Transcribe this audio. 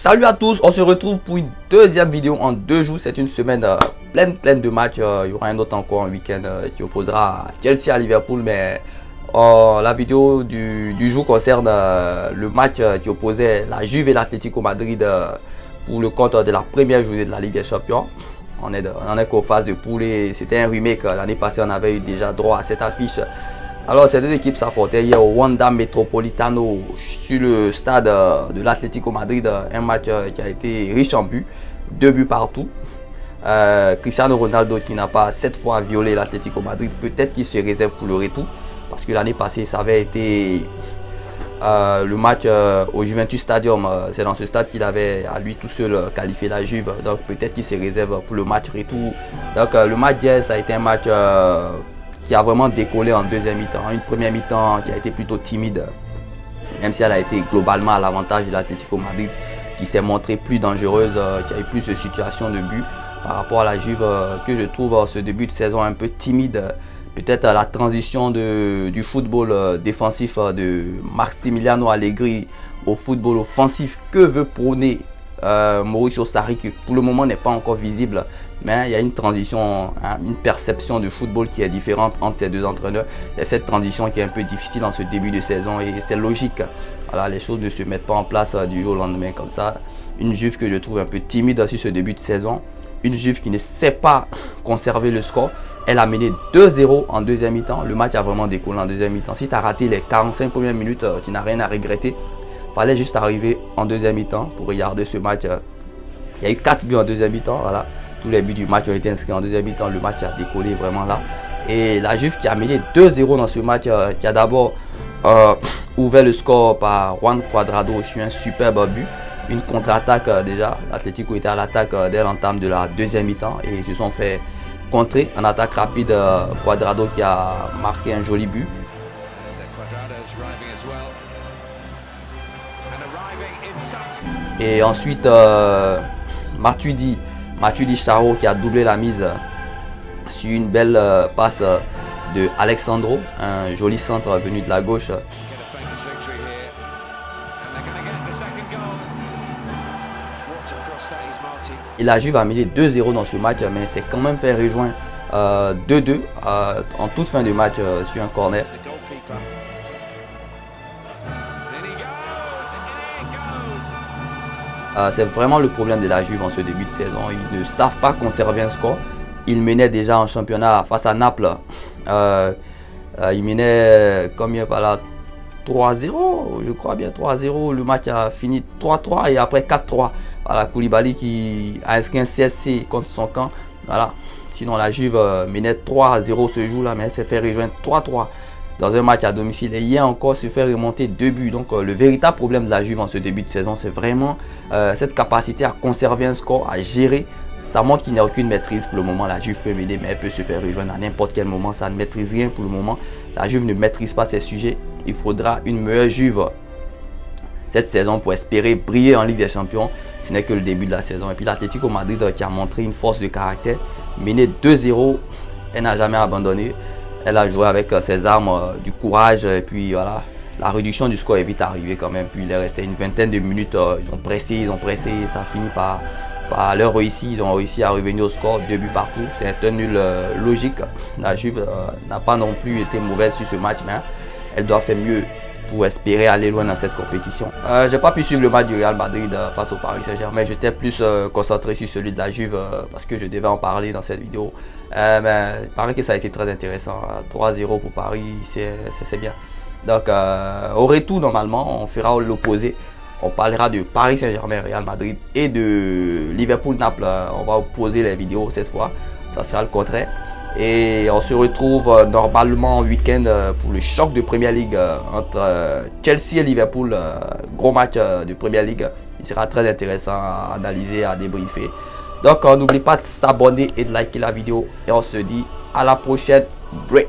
Salut à tous, on se retrouve pour une deuxième vidéo en 2 jours. C'est une semaine pleine de matchs. Il y aura un autre encore un week-end qui opposera Chelsea à Liverpool. Mais la vidéo du jour concerne le match qui opposait la Juve et l'Atlético Madrid pour le compte de la première journée de la Ligue des Champions. On est qu'aux phases de poule et c'était un remake. L'année passée, on avait eu déjà droit à cette affiche. Alors, ces deux équipes s'affrontaient hier au Wanda Metropolitano sur le stade de l'Atlético Madrid. Un match qui a été riche en buts, 2 buts partout. Cristiano Ronaldo qui n'a pas 7 fois violé l'Atlético Madrid, peut-être qu'il se réserve pour le retour. Parce que l'année passée, ça avait été le match au Juventus Stadium. C'est dans ce stade qu'il avait à lui tout seul qualifié la Juve. Donc peut-être qu'il se réserve pour le match retour. Donc le match d'hier, ça a été un match qui a vraiment décollé en deuxième mi-temps. Une première mi-temps qui a été plutôt timide, même si elle a été globalement à l'avantage de l'Atlético Madrid, qui s'est montrée plus dangereuse, qui a eu plus de situations de but par rapport à la Juve, que je trouve ce début de saison un peu timide. Peut-être la transition du football défensif de Massimiliano Allegri au football offensif que veut prôner Mauricio Sarri, qui pour le moment n'est pas encore visible. Mais il y a une transition, une perception du football qui est différente entre ces deux entraîneurs. Il y a cette transition qui est un peu difficile en ce début de saison et c'est logique. Voilà, les choses ne se mettent pas en place du jour au lendemain comme ça. Une Juve que je trouve un peu timide sur ce début de saison. Une Juve qui ne sait pas conserver le score. Elle a mené 2-0 en deuxième mi-temps. Le match a vraiment décollé en deuxième mi-temps. Si tu as raté les 45 premières minutes, tu n'as rien à regretter. Il fallait juste arriver en deuxième mi-temps pour regarder ce match. Il y a eu 4 buts en deuxième mi-temps. Voilà. Tous les buts du match ont été inscrits en deuxième mi-temps. Le match a décollé vraiment là. Et la Juve qui a mené 2-0 dans ce match, qui a d'abord ouvert le score par Juan Cuadrado sur un superbe but. Une contre-attaque déjà. L'Atlético était à l'attaque dès l'entame de la deuxième mi-temps et ils se sont fait contrer en attaque rapide. Cuadrado qui a marqué un joli but. Et ensuite Matuidi Charo qui a doublé la mise sur une belle passe de Alexandro, un joli centre venu de la gauche. Et la Juve a mené 2-0 dans ce match, mais c'est quand même fait rejoindre 2-2 en toute fin de match sur un corner. C'est vraiment le problème de la Juve en ce début de saison. Ils ne savent pas conserver un score. Ils menaient déjà en championnat face à Naples. Ils menaient combien par là, 3-0, je crois bien 3-0. Le match a fini 3-3 et après 4-3. Voilà, Koulibaly qui a inscrit un CSC contre son camp. Voilà. Sinon la Juve menait 3-0 ce jour-là, mais elle s'est fait rejoindre 3-3 dans un match à domicile. Et hier encore se fait remonter 2 buts. Donc le véritable problème de la Juve en ce début de saison, c'est vraiment cette capacité à conserver un score, à gérer. Ça montre qu'il n'y a aucune maîtrise pour le moment. La Juve peut m'aider, mais elle peut se faire rejoindre à n'importe quel moment. Ça ne maîtrise rien pour le moment. La Juve ne maîtrise pas ces sujets. Il faudra une meilleure Juve cette saison pour espérer briller en Ligue des Champions. Ce n'est que le début de la saison. Et puis l'Atlético Madrid qui a montré une force de caractère. Menée 2-0, elle n'a jamais abandonné. Elle a joué avec ses armes, du courage. Et puis voilà, la réduction du score est vite arrivée quand même. Puis il est resté une vingtaine de minutes. Ils ont pressé. Ça finit par leur réussite. Ils ont réussi à revenir au score, 2 buts partout. C'est un nul logique. La Juve n'a pas non plus été mauvaise sur ce match, mais elle doit faire mieux pour espérer aller loin dans cette compétition. J'ai pas pu suivre le match du Real Madrid face au Paris Saint-Germain. J'étais plus concentré sur celui de la Juve parce que je devais en parler dans cette vidéo. Mais il paraît que ça a été très intéressant. 3-0 pour Paris, c'est bien. Donc au retour, normalement, on fera l'opposé. On parlera de Paris Saint-Germain, Real Madrid et de Liverpool-Naples. On va opposer les vidéos cette fois. Ça sera le contraire. Et on se retrouve normalement en week-end pour le choc de Premier League entre Chelsea et Liverpool. Gros match de Premier League. Il sera très intéressant à analyser, à débriefer. Donc n'oubliez pas de s'abonner et de liker la vidéo. Et on se dit à la prochaine. Break.